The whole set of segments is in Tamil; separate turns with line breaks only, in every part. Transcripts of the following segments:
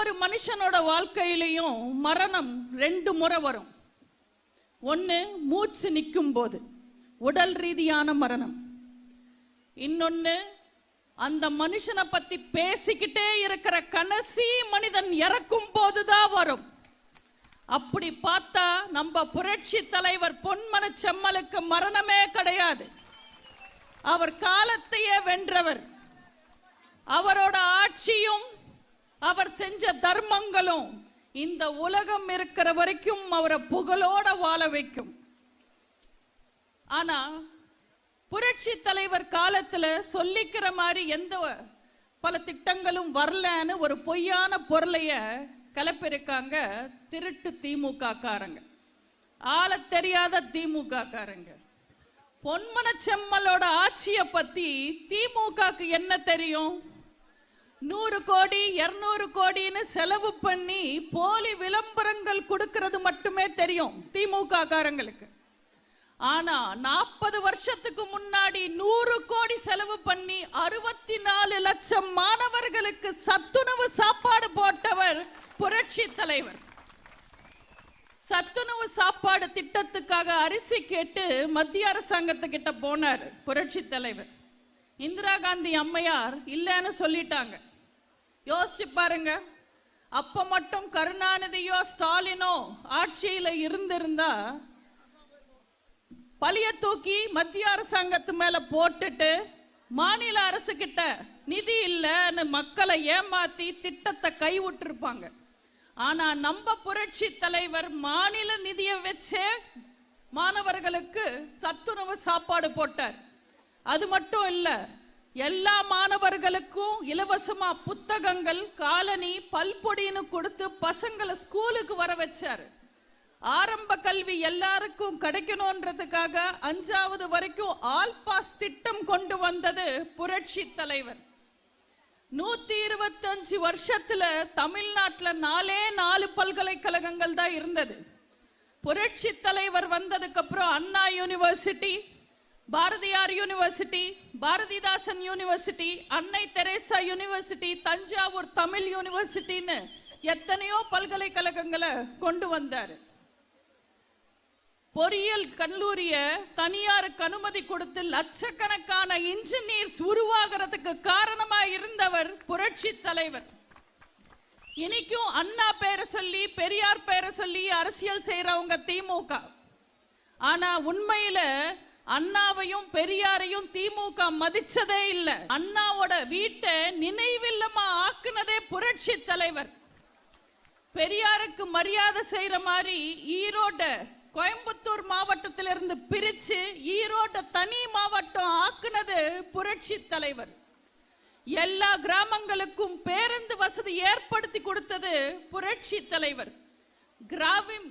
ஒவ்வொரு மனுஷனோட வாழ்க்கையிலையும் மரணம் 2 முறை வரும். ஒன்னு மூச்சு நிற்கும் போது உடல் ரீதியான மரணம், இன்னொன்னு அந்த மனுஷனை பத்தி பேசிக்கிட்டே இருக்கிற கடைசி மனிதன் இறக்கும் போதுதான் வரும். அப்படி பார்த்தா நம்ம புரட்சி தலைவர் பொன்மன செம்மலுக்கு மரணமே கிடையாது. அவர் காலத்தையே வென்றவர். அவரோட ஆட்சியும் அவர் செஞ்ச தர்மங்களும் இந்த உலகம் இருக்கிற வரைக்கும் அவரை புகழோட வாழ வைக்கும். ஆனா புரட்சி தலைவர் காலத்துல சொல்லிக்கிற மாதிரி எந்த பல திட்டங்களும் வரலன்னு ஒரு பொய்யான பொருளைய கிளப்பிருக்காங்க திருட்டு திமுக காரங்க, ஆள தெரியாத திமுக காரங்க. பொன்மன செம்மலோட ஆட்சியை பத்தி திமுகக்கு என்ன தெரியும்? 100 கோடி 200 கோடின்னு செலவு பண்ணி போலி விளம்பரங்கள் கொடுக்கிறது மட்டுமே தெரியும் திமுக காரங்களுக்கு. ஆனா 40 வருஷத்துக்கு முன்னாடி 100 கோடி செலவு பண்ணி 64 லட்சம் மாணவர்களுக்கு சத்துணவு சாப்பாடு போட்டவர் புரட்சி தலைவர். சத்துணவு சாப்பாடு திட்டத்துக்காக அரிசி கேட்டு மத்திய அரசாங்கத்துக்கிட்ட போனார் புரட்சி தலைவர். இந்திரா காந்தி அம்மையார் இல்லைன்னு சொல்லிட்டாங்க. யோசிச்சு பாருங்க, அப்ப மட்டும் கருணாநிதியோ ஸ்டாலினோ ஆட்சியில இருந்திருந்தா பழிய தூக்கி மத்திய அரசாங்கத்து மேல போட்டுட்டு மாநில அரசு கிட்ட நிதி இல்லைன்னு மக்களை ஏமாத்தி திட்டத்தை கைவிட்டிருப்பாங்க. ஆனா நம்ம புரட்சி தலைவர் மாநில நிதியை வச்சே மாணவர்களுக்கு சத்துணவு சாப்பாடு போட்டார். அது மட்டும் இல்ல, எல்லா மாணவர்களுக்கும் இலவசமா புத்தகங்கள், காலனி, பல்பொடின்னு கொடுத்து பசங்களை ஸ்கூலுக்கு வர வச்சாரு. ஆரம்ப கல்வி எல்லாருக்கும் கிடைக்கணும்ன்றதுக்காக 5வது வரைக்கும் ஆல் பாஸ் திட்டம் கொண்டு வந்தது புரட்சி தலைவர். 125 வருஷத்துல தமிழ்நாட்டுல 4 பல்கலைக்கழகங்கள் தான் இருந்தது. புரட்சி தலைவர் வந்ததுக்கு அப்புறம் Anna university, Bharathiar university, Bharathidasan university, Annai Teresa university, Thanjavur Tamil யூனிவர்சிட்டின்னு எத்தனையோ பல்கலைக்கழகங்களை கொண்டு வந்தாரு. பொறியியல் கல்லூரிய தனியாருக்கு அனுமதி கொடுத்து லட்சக்கணக்கான இன்ஜினியர்ஸ் உருவாகிறதுக்கு காரணமா இருந்தவர் புரட்சி தலைவர். இன்னைக்கும் அண்ணா பேரை சொல்லி பெரியார் பேரை சொல்லி அரசியல் செய்யறவங்க திமுக. ஆனா உண்மையில அண்ணாவையும் பெரியாரையும் திமுக மதிச்சதே இல்லை. அண்ணாவோட வீட்டை நினைவில்லமா ஆக்குனதே புரட்சி தலைவர். பெரியாருக்கு மரியாதை செய்யற மாதிரி ஈரோடு கோயம்புத்தூர் மாவட்டத்திலிருந்து பிரிச்சு ஈரோடு தனி மாவட்டம் ஆக்குனது புரட்சி தலைவர். எல்லா கிராமங்களுக்கும் பேருந்து வசதி ஏற்படுத்தி கொடுத்தது புரட்சி தலைவர்.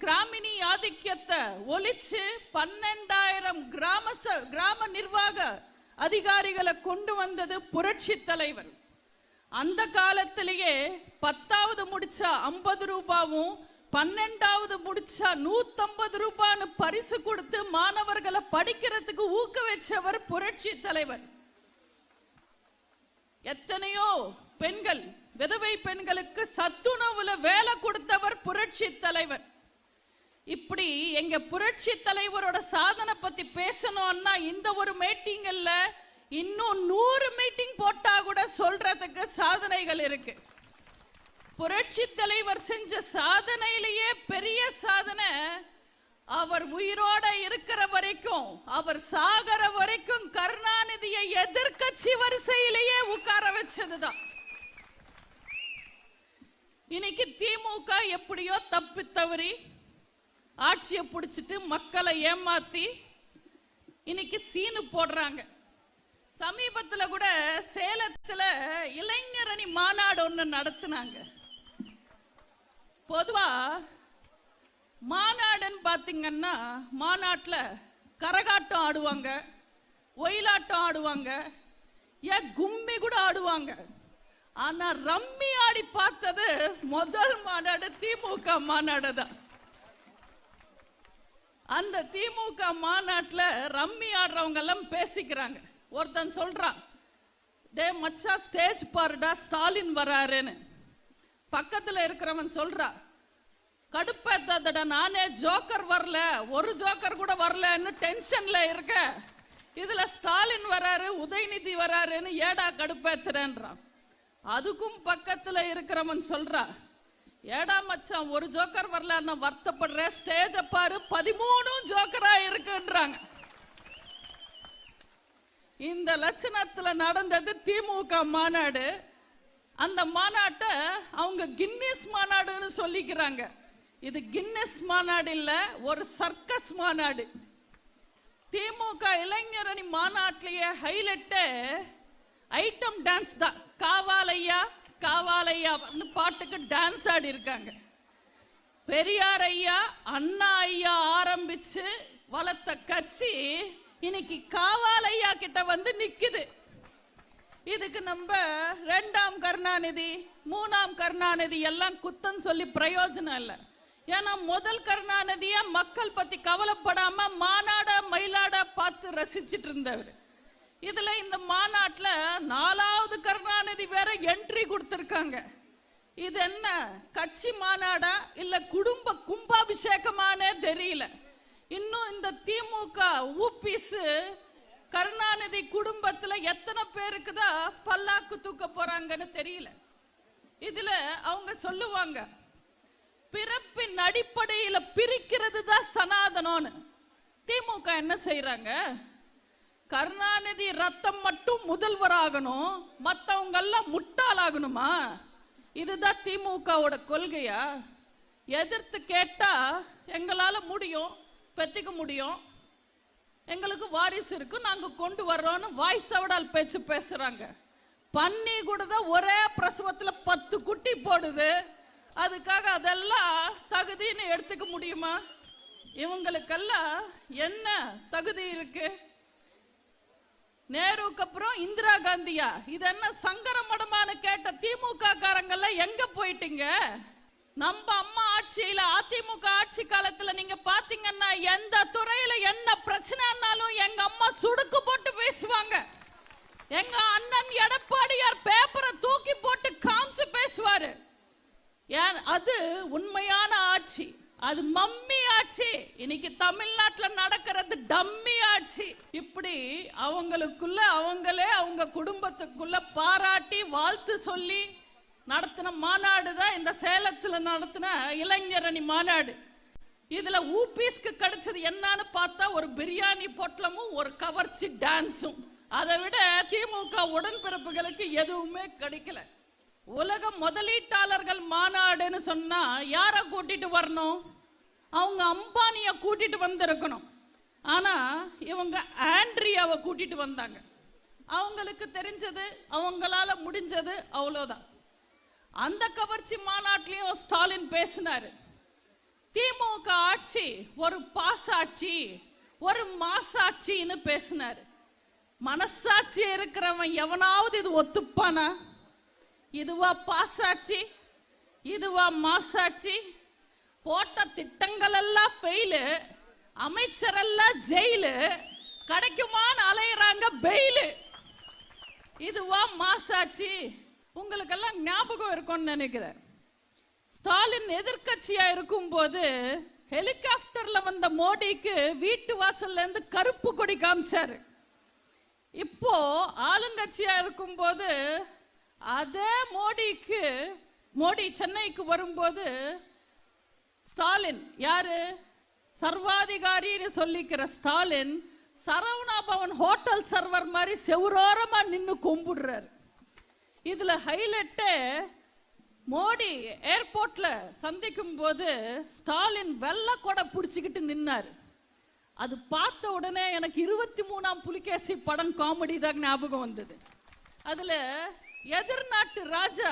கிராமினி ஆதிக்கத்தை ஒழிச்சு 12,000 கிராம நிர்வாக அதிகாரிகளை கொண்டு வந்தது புரட்சி தலைவர். அந்த காலத்திலேயே 10வது முடிச்சா 50 ரூபாவும் 12வது முடிச்சா 150 ரூபான்னு பரிசு கொடுத்து மாணவர்களை படிக்கிறதுக்கு ஊக்குவிச்சவர் புரட்சி தலைவர். எத்தனையோ பெண்கள், விதவை பெண்களுக்கு சத்துணவுல வேலை கொடுத்தவர் புரட்சி தலைவர். இப்படி எங்க புரட்சி தலைவரோட சாதனை பத்தி பேசணும்னா இந்த ஒரு மீட்டிங் இல்ல, இன்னும் 100 மீட்டிங் போட்டா கூட சொல்றதுக்கு சாதனைகள் இருக்கு. புரட்சி தலைவர் செஞ்ச சாதனையிலேயே பெரிய சாதனை, அவர் உயிரோட இருக்கிற வரைக்கும், அவர் சாகர வரைக்கும் கருணாநிதியை எதிர்க்கட்சி வரிசையிலேயே உட்கார வச்சதுதான். இன்னைக்கு திமுக எப்படியோ தப்பி தவறி ஆட்சியை பிடிச்சிட்டு மக்களை ஏமாத்தி இன்னைக்கு சீனு போடுறாங்க. சமீபத்துல கூட சேலத்துல இளைஞரணி மாநாடு ஒண்ணு நடத்தினாங்க. பொதுவா மாநாடுன்னு பாத்தீங்கன்னா மாநாட்டுல கரகாட்டம் ஆடுவாங்க, ஒயிலாட்டம் ஆடுவாங்க, ஏன் கும்மி கூட ஆடுவாங்க. ஆனா ரம்மி ஆடி பார்த்தது முதல் மாநாடு திமுக மாநாடு தான். அந்த திமுக மாநாட்டுல ரம்மி ஆடுறவங்க எல்லாம் பேசிக்கிறாங்க. ஒருத்தன் சொல்றான், டே மச்சா ஸ்டேஜ் பாருடா ஸ்டாலின் வராருன்னு. பக்கத்துல இருக்கிறவன் சொல்றா, கடுப்பேத்தாதடா, நானே ஜோக்கர் வரல, ஒரு ஜோக்கர் கூட வரலன்னு டென்ஷன்ல இருக்க, இதுல ஸ்டாலின் வராரு, உதயநிதி வராருன்னு ஏடா கடுப்பேத்துறேன்றான். அதுக்கும் பக்கத்துல இருக்கிறவன் சொல்றா, ஏடா மச்சான் ஒரு ஜோக்கர் வரல வருத்தப்படுற, ஸ்டேஜ பாரு 13 ஜோக்கரா இருக்குன்றாங்க. இந்த லட்சணத்துல நடந்தது திமுக மாநாடு. அந்த மாநாட்டை அவங்க கின்னஸ் மாநாடுன்னு சொல்லிக்கிறாங்க. இது கின்னஸ் மாநாடு இல்ல, ஒரு சர்க்கஸ் மாநாடு. திமுக இளைஞரணி மாநாட்டிலேயே ஹைலைட் ஐட்டம் டான்ஸ் தான். காவாலையா காவாலையா பாட்டுக்கு டான்ஸ் ஆடி இருக்காங்க. பெரியார் ஐயா அண்ணா ஐயா ஆரம்பிச்சு வளர்த்த கட்சி இன்னைக்கு காவாலையா கிட்ட வந்து நிக்குது. இதுக்கு நம்ம 2ஆம் கருணாநிதி 3ஆம் கருணாநிதி எல்லாம் குத்தம் சொல்லி பிரயோஜனம் இல்லை. ஏன்னா முதல் கருணாநிதிய மக்கள் பத்தி கவலைப்படாம மாநாட மயிலாட பார்த்து ரசிச்சிட்டு இருந்தவர். இதுல இந்த மாநாட்டில் 4வது கருணாநிதி வேற என்ட்ரி கொடுத்திருக்காங்க. இது என்ன கட்சி மாநாடா இல்ல குடும்ப கும்பாபிஷேகமானே தெரியல. இன்னும் இந்த திமுக ஊபிஸ் கருணாநிதி குடும்பத்துல எத்தனை பேருக்கு தான் பல்லாக்கு தூக்க போறாங்கன்னு தெரியல. இதுல அவங்க சொல்லுவாங்க, பிறப்பின் அடிப்படையில பிரிக்கிறது தான் சனாதனம்னு. திமுக என்ன செய்யறாங்க, கருணாநிதி ரத்தம் மட்டும் முதல்வராகணும், மற்றவங்க எல்லாம் முட்டாளாகணுமா? இதுதான் திமுகவோட கொள்கையா? எதிர்த்து கேட்டா எங்களால முடியும், பெத்திக்க முடியும், எங்களுக்கு வாரிசு இருக்கு, நாங்க கொண்டு வர்றோம்னு வாய் சவடால் பேச்சு பேசுறாங்க. பன்னி கூட தான் ஒரே பிரசவத்துல 10 குட்டி போடுது. அதுக்காக அதெல்லாம் தகுதின்னு எடுத்துக்க முடியுமா? இவங்களுக்கெல்லாம் என்ன தகுதி இருக்கு? நேருக்கு அப்புறம் இந்திரா காந்தியா? இது என்ன சங்கர மடமான கேட்ட திமுக காரங்கெல்லாம் எங்க போயிட்டீங்க? நம்ம அம்மா ஆட்சியில அதிமுக ஆட்சி காலத்துல நீங்க பாத்தீங்கன்னா எந்த துறையில என்ன பிரச்சனைனாலும் எங்க அம்மா சுடுக்கு போட்டு பேசுவாங்க. எங்க அண்ணன் எடப்பாடியார் பேப்பரை தூக்கி போட்டு காமிச்சு பேசுவாரு. அது உண்மையான ஆட்சி, அது மம்மி ஆட்சி. இன்னைக்கு தமிழ்நாட்டில் நடக்கிறது டம்மி ஆட்சி. இப்படி அவங்களுக்குள்ள அவங்களே அவங்க குடும்பத்துக்குள்ள பாராட்டி வாழ்த்து சொல்லி நடத்தின மாநாடு தான் இந்த சேலத்தில் நடத்தின இளைஞரணி மாநாடு. இதுல ஊபிஸ்க்கு கிடைச்சது என்னன்னு பார்த்தா ஒரு பிரியாணி பொட்டலமும் ஒரு கவர்ச்சி டான்ஸும். அதை விட திமுக உடன்பிறப்புகளுக்கு எதுவுமே கிடைக்கல. உலக முதலீட்டாளர்கள் மாநாடுன்னு சொன்னா யார கூட்டிட்டு வரணும்? அவங்க அம்பானிய கூட்டிட்டு வந்திருக்கணும். ஆனா இவங்க ஆண்ட்ரியாவை கூட்டிட்டு வந்தாங்க. அவங்களுக்கு தெரிஞ்சது, அவங்களால முடிஞ்சது அவ்வளவுதான். அந்த கவர்ச்சி மாநாட்டிலையும் ஸ்டாலின் பேசினாரு, திமுக ஆட்சி ஒரு பாசாட்சி, ஒரு மாசாட்சின்னு பேசினாரு. மனசாட்சி இருக்கிறவன் எவனாவது இது ஒத்துப்பானா? இதுவா பாசாட்சி? இதுவா மாசாட்சி? போட்ட திட்டங்கள் எல்லாம் ஃபெயிலு, அமைச்சர் எல்லாம் ஜெயிலு, கிடைக்குமான்னு அலையிறாங்க பெயிலு. இதுவா மாசாட்சி? உங்களுக்கெல்லாம் ஞாபகம் இருக்கும்னு நினைக்கிறேன். ஸ்டாலின் எதிர்கட்சியா இருக்கும் போது ஹெலிகாப்டர்ல வந்த மோடிக்கு வீட்டு வாசல்ல இருந்து கருப்பு கொடி காமிச்சாரு. இப்போ ஆளுங்கட்சியா இருக்கும் போது அதே மோடி சென்னைக்கு வரும்போது ஸ்டாலின் யாரு சர்வாதிகாரின்னு சொல்லிக்கிற ஸ்டாலின் சரவணா பவன் ஹோட்டல் சர்வர் மாதிரி செவ்வரோரமா நின்னு கும்பிடுறாரு. இதுல ஹைலைட், மோடி ஏர்போர்ட்ல சந்திக்கும் போது ஸ்டாலின் வெள்ளை கொடை பிடிச்சிக்கிட்டு நின்னாரு. அது பார்த்த உடனே எனக்கு 23ஆம் புலிகேசி படம் காமெடி தான் ஞாபகம் வந்தது. அதுல எதிர்நாட்டு ராஜா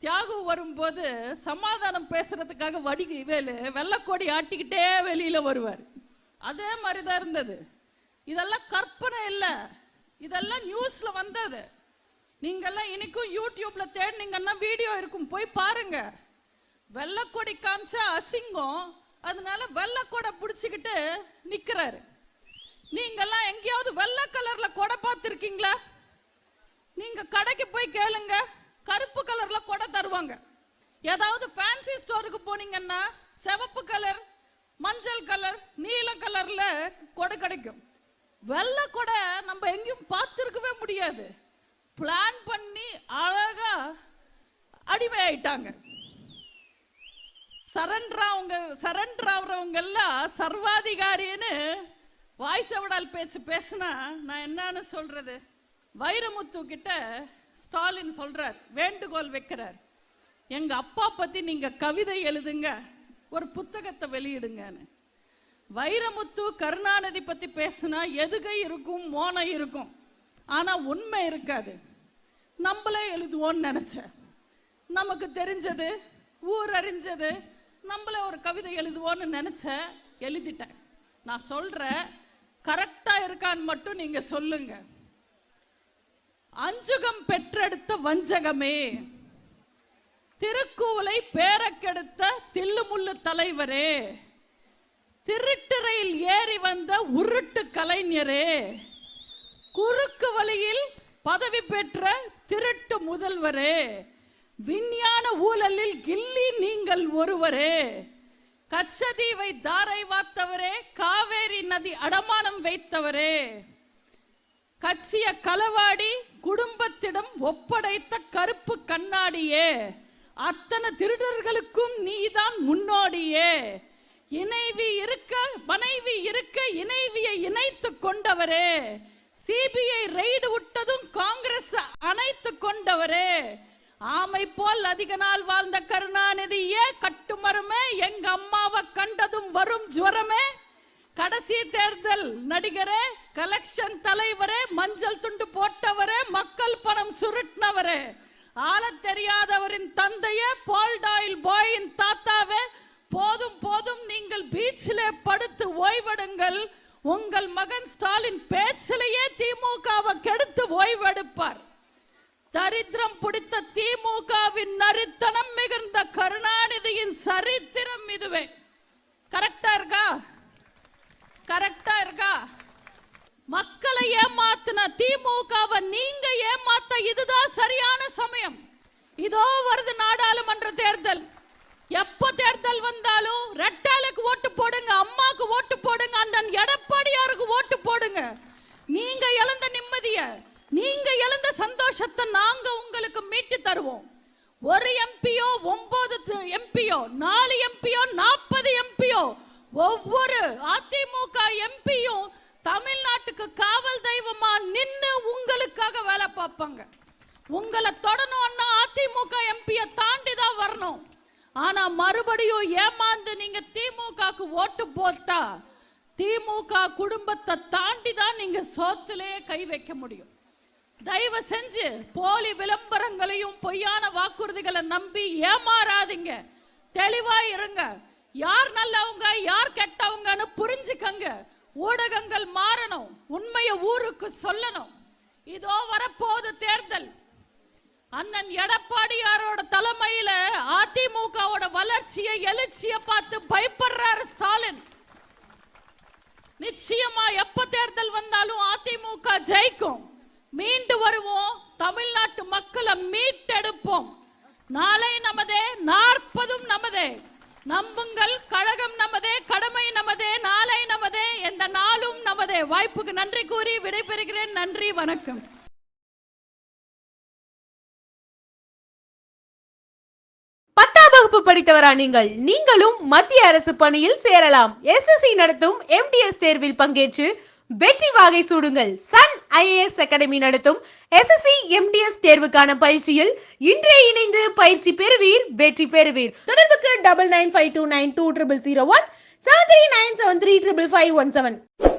தியாகு வரும்போது சமாதானம் பேசுறதுக்காக வடிவேலு வெள்ளக்கோடி ஆட்டிக்கிட்டே வெளியில வருவார். அதே மாதிரிதான் இருந்தது. இதெல்லாம் கற்பனை இல்லை, இதெல்லாம் நியூஸ்ல வந்தது. நீங்கெல்லாம் இன்னைக்கும் யூடியூப்ல தேடினீங்கன்னா வீடியோ இருக்கும், போய் பாருங்க. வெள்ளக்கொடி காமிச்சா அசிங்கம், அதனால வெள்ளக்கொடை பிடிச்சிக்கிட்டு நிக்கிறாரு. நீங்கெல்லாம் எங்கேயாவது வெள்ளை கலர்ல கொடை பார்த்திருக்கீங்களா? நீங்க கடைக்கு போய் கேளுங்க, கருப்பு கலர்ல கொடை தருவாங்க. ஏதாவது ஃபேன்சி ஸ்டோருக்கு போனீங்கன்னா சிவப்பு கலர், மஞ்சள் கலர், நீல கலர்ல கொடை கிடைக்கும். வெள்ளை கொடை நம்ம எங்கேயும் பார்த்துருக்கவே முடியாது. பிளான் பண்ணி அழகா அடிமை ஆயிட்டாங்க. சரண்டர் ஆகுறவங்க எல்லாம் சர்வாதிகாரின்னு வாய்ஸவிடால் பேச்சு பேசினா நான் என்னன்னு சொல்றது? வைரமுத்து கிட்ட ஸ்டாலின் சொல்றார், வேண்டுகோள் வைக்கிறார், எங்க அப்பா பத்தி நீங்க கவிதை எழுதுங்க, ஒரு புத்தகத்தை வெளியிடுங்கன்னு. வைரமுத்து கருணாநிதி பத்தி பேசினா எதுகை இருக்கும், மோனை இருக்கும், ஆனா உண்மை இருக்காது. நம்மளே எழுதுவோன்னு நினைச்ச, நமக்கு தெரிஞ்சது ஊர் அறிஞ்சது, நம்மளே ஒரு கவிதை எழுதுவோன்னு நினைச்ச, எழுதிட்டேன். நான் சொல்ற கரெக்டா இருக்கான்னு மட்டும் நீங்க சொல்லுங்க. அஞ்சுகம் பெற்றெடுத்த வஞ்சகமே, திருக்குவளை பேரக்கெடுத்த தில்லுமுள்ளு தலைவரே, திருட்டுறையில் ஏறி வந்த உருட்டு கலைஞரே, குறுக்கு வழியில் பதவி பெற்ற திருட்டு முதல்வரே, விஞ்ஞான ஊழலில் கில்லி நீங்கள் ஒருவரே, கச்சதீவை தாரை வார்த்தவரே, காவேரி நதி அடமானம் வைத்தவரே, கட்சிய களவாடி குடும்பத்திடம் ஒப்படைத்த கருப்பு கண்ணாடியே, அத்தனை திருடர்களுக்கும் நீதான் முன்னோடியே, இணைவி இருக்க மனைவி இருக்க இணைவியை இணைத்து கொண்டவரே, சிபிஐ ரெய்டு விட்டதும் காங்கிரஸ் அணைத்து கொண்டவரே, ஆமை போல் அதிக நாள் வாழ்ந்த கருணாநிதியே, கட்டுமரமே, எங்க அம்மாவை கண்டதும் வரும் ஜுவரமே, கடைசி தேர்தல் நடிகரே, கலெக்ஷன் தலைவரே, மஞ்சள் துண்டு போட்டவரே, மக்கள் பணம் சுருட்டினவரே, ஆள தெரியாதவரின் தந்தையே, பால்டாயில் பாயின் தாத்தாவே, போதும் போதும் நீங்கள் பீச்சிலே படுத்து ஓய்வெடுங்கள், உங்கள் மகன் ஸ்டாலின் பேச்சிலேயே திமுகவை கெடுத்து ஓய்வெடுப்பார். தரித்திரம் பிடித்த திமுகவின் நரித்தனம் மிகுந்த கருணாநிதியின் சரித்திரம் இதுவே. கரெக்டா இருக்கா? கரெக்டா இருக்கா? மக்களை ஏமாத்தின திமுகவை நீங்க ஏமாத்த இதுதான் சரியான சமயம். இதோ வருது நாடாளுமன்ற தேர்தல். எப்ப தேர்தல் வந்தாலும் ரெட்டாலுக்கு ஓட்டு போடுங்க, அம்மாக்கு ஓட்டு போடுங்க, அண்ணன் எடப்பாடியாருக்கு ஓட்டு போடுங்க. நீங்க இழந்த நிம்மதிய, நீங்க இழந்த சந்தோஷத்தை நாங்க உங்களுக்கு மீட்டு தருவோம். ஒரு எம்பியோ 9 எம்பியோ 4 எம்பியோ 40 எம்பியோ ஒவ்வொரு அதிமுக எம்பியும் தமிழ்நாட்டுக்கு காவல் தெய்வமா நின்னு உங்களுக்காக வேலை பார்ப்பாங்க. உங்களை தொடணும்னா அதிமுக எம்பியை தாண்டி தான் வரணும். ஆனா மறுபடியும் ஏமாந்து நீங்க திமுகக்கு ஓட்டு போட்டா திமுக குடும்பத்தை தாண்டி தான் நீங்க சோத்திலே கை வைக்க முடியும். தயவு செஞ்சு போலி விளம்பரங்களையும் பொய்யான வாக்குறுதிகளை நம்பி ஏமாறாதீங்க. தெளிவா இருங்க. யார் நல்லவங்க யார் கெட்டவங்கன்னு புரிஞ்சுக்கங்க. ஊடகங்கள் மாறணும், உண்மையை ஊருக்கு சொல்லணும். இதோ வரப்போது தேர்தல். அண்ணன் எடப்பாடியாரோட தலைமையில அதிமுகவோட வளர்ச்சியை எழுச்சியை பார்த்து பயப்படுறாரு ஸ்டாலின். நிச்சயமா எப்ப தேர்தல் வந்தாலும் அதிமுக ஜெயிக்கும். மீண்டு வருவோம், தமிழ்நாட்டு மக்களை மீட்டெடுப்போம். நாளை நமதே, 40 நமதே. நம்புங்கள், கழகம் நமதே, கடமை நமதே, நாளை நமதே, எந்த நாளும் நமதே. வாய்ப்புக்கு நன்றி கூறி விடைபெறுகிறேன். நன்றி, வணக்கம்.
10ஆம் வகுப்பு படித்தவரா நீங்களும் மத்திய அரசு பணியில் சேரலாம். SSC நடத்தும் MDS தேர்வில் பங்கேற்று வெற்றி வாகை சூடுங்கள். சன் IAS அகாடமி நடத்தும் SSC MDS தேர்வுக்கான பயிற்சியில் இன்றே இணைந்து பயிற்சி பெறுவீர், வெற்றி பெறுவீர். தொடர்புக்கு 9952920001 7397355517.